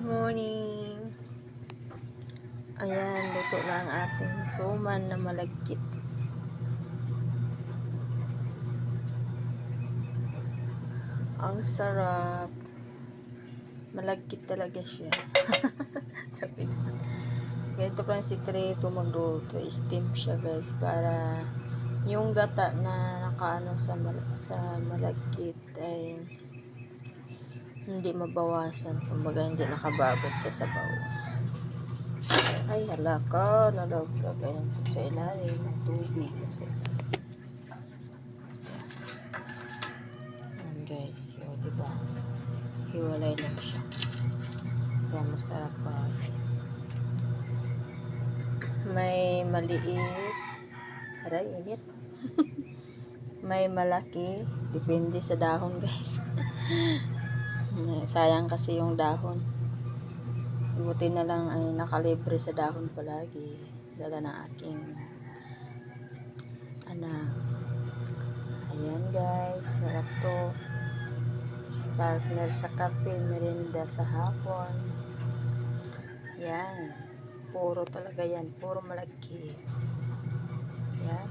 Morning. Ayan, luto na ang ating suman na malagkit. Ang sarap. Malagkit talaga siya. Ganito pa ang sikreto magluto. Steam siya guys para yung gata na nakaano sa malagkit ay hindi mabawasan. Kumbaga hindi nakababad sa sabaw. Ay halaka, nalagyan ko sa ilalim ng tubig kasi. Ayan guys, o diba? Hiwalay lang siya. Kaya masarap pa. May maliit. Aray, init. May malaki. Depende sa dahon guys. Sayang kasi yung dahon. Buti na lang ay nakalibre sa dahon palagi. Dala ng aking anak. Ayan guys, sarap to. Partner sa kape, merienda sa hapon. Yan. Puro talaga yan. Puro malagkit. Yan.